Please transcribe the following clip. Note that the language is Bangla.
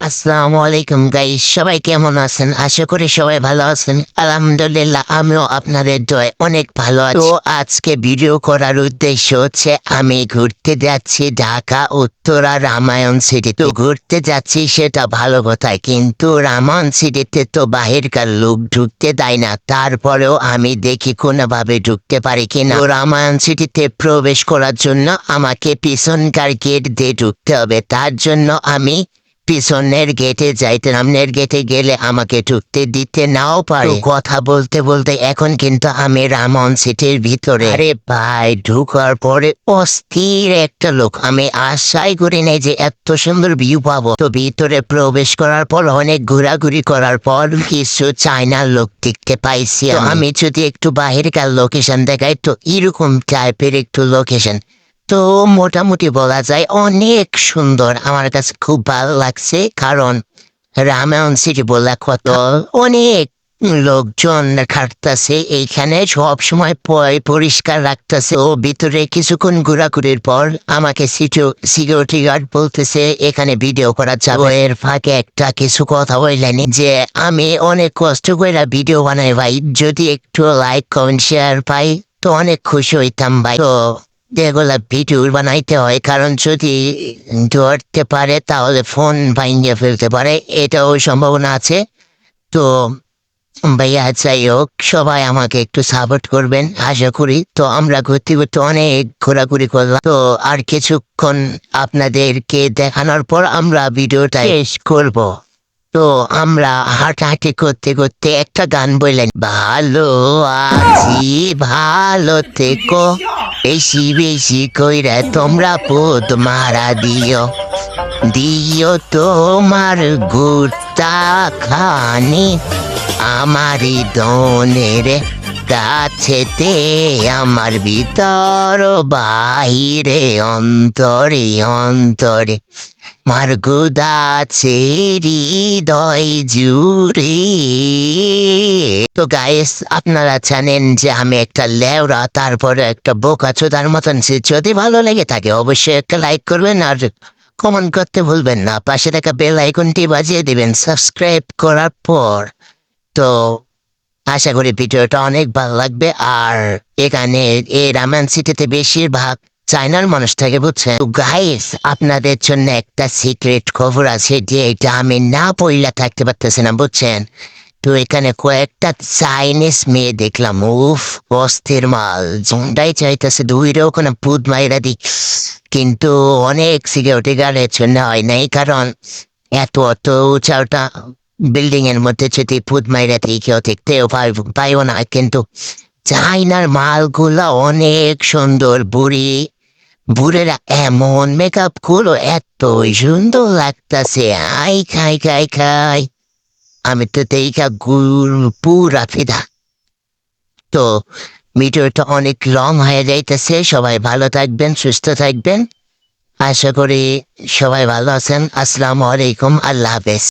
আসসালামু আলাইকুম গাইস, সবাই কেমন আছেন? আশা করি সবাই ভালো আছেন। আলহামদুলিল্লাহ, আমিও আপনাদের দয়ায় অনেক ভালো আছি। তো আজকে ভিডিও করার উদ্দেশ্য হচ্ছে আমি ঘুরতে যাচ্ছি ঢাকা উত্তরা রামায়ণ সিটিতে। ঘুরতে যাচ্ছি সেটা ভালো কথাই, কিন্তু রামায়ণ সিটিতে তো বাহিরকার লোক ঢুকতে দেয় না। তারপরেও আমি দেখি কোনোভাবে ঢুকতে পারি কিনা। তো রামায়ণ সিটিতে প্রবেশ করার জন্য আমাকে পিছনকার গেট দিয়ে ঢুকতে হবে। তার জন্য আমি পিছনের গেটে যাইতে, সামনের গেটে গেলে আমাকে ঢুকতে দিতে নাও পারে। কথা বলতে বলতে এখন কিন্তু আমি রামন সিটির ভিতরে। আরে ভাই, ঢুকার পরে অস্থির একটা লোক। আমি আশাই করি নাই যে এত সুন্দর ভিউ পাবো। তো ভিতরে প্রবেশ করার পর অনেক ঘোরাঘুরি করার পর কিছু চাইনার লোক দেখতে পাইছি। আমি যদি একটু বাহিরকার লোকেশন দেখাই, তো এরকম টাইপের একটু লোকেশন। তো মোটামুটি বলা যায় অনেক সুন্দর। আমার কাছে খুব ভালো লাগছে, কারণ রামায়ণ সিটি বলে কত অনেক লোকজন খাটতেছে এইখানে, সব সময় পরিষ্কার রাখতেছে। ও ভিতরে কিছুক্ষণ ঘোরাঘুরির পর আমাকে সিকিউরিটি গার্ড বলতেছে এখানে ভিডিও করা যাবে। এর ফাঁকে একটা কিছু কথা বললেনি যে আমি অনেক কষ্ট করে ভিডিও বানাই ভাই, যদি একটু লাইক কমেন্ট শেয়ার পাই তো অনেক খুশি হইতাম ভাই। তো যেগুলা ভিডিও বানাইতে হয়, কারণ যদি ধরতে পারে তাহলে ফোন ভাঙিয়ে ফেলতে পারে, এটাও সম্ভাবনা আছে। তো ভাইয়া, যাই হোক, সবাই আমাকে একটু সাপোর্ট করবেন আশা করি। তো আমরা ঘুরতে ঘুরতে অনেক ঘোরাঘুরি করলাম। তো আর কিছুক্ষণ আপনাদেরকে দেখানোর পর আমরা ভিডিওটা শেষ করব। তো আমরা হাঁটাহাঁটি করতে করতে একটা গান বললেন, ভালো আছি ভালো থেকো, বেশি বেশি কইরা তোমরা পোদ মারা দিও, দিও তোমার গুড়টা খানি আমারই দনের কাছেতে, আমার ভিতর বাহিরে অন্তরে অন্তরে মার গুদাছে হৃদয় জুড়ে। তো গাইস, আপনারা জানেন যে আমি একটা লেওরা, তারপরে একটা বোকাচোদার মতন। যদি ভালো লেগে থাকে অবশ্যই একটা লাইক করবেন, আর কমেন্ট করতে ভুলবেন না। পাশে থাকা বেল আইকনটি বাজিয়ে দিবেন সাবস্ক্রাইব করার পর। তো আশা করি ভিডিওটা অনেক ভালো লাগবে। আর এখানে এই রামায়ণ সিটিতে বেশিরভাগ চায়নার মানুষ থাকে, বুঝছেন? গাইস, আপনাদের জন্য একটা সিক্রেট খবর আছে যে এটা আমি না পড়লে থাকতে পারতেছি না, বুঝছেন? তো এখানে কয়েকটা চাইনিজ মেয়ে দেখলাম, উফ অস্থির মাল। জন্ডাই চাইতেছে দুইরেও কোনো ভূত মাইরা দি, কিন্তু অনেক সিকিউরিটি গার্ডের জন্য হয় নাই, কারণ এত অত উঁচা ওটা বিল্ডিং এর মধ্যে যদি ভূত মাইরা দিই কেউ দেখতেও পাইও না। কিন্তু চাইনার মালগুলা অনেক সুন্দর। বুড়েরা এমন মেকআপ গুলো এত সুন্দর লাগতাছে, আই খাই খাই খাই। আমি তো দেখা পুরা ফিদা। তো ভিডিওটা অনেক লং হয়ে যাইতেছে। সবাই ভালো থাকবেন, সুস্থ থাকবেন। আশা করি সবাই ভালো আছেন। আসসালামু আলাইকুম, আল্লাহ হাফেজ।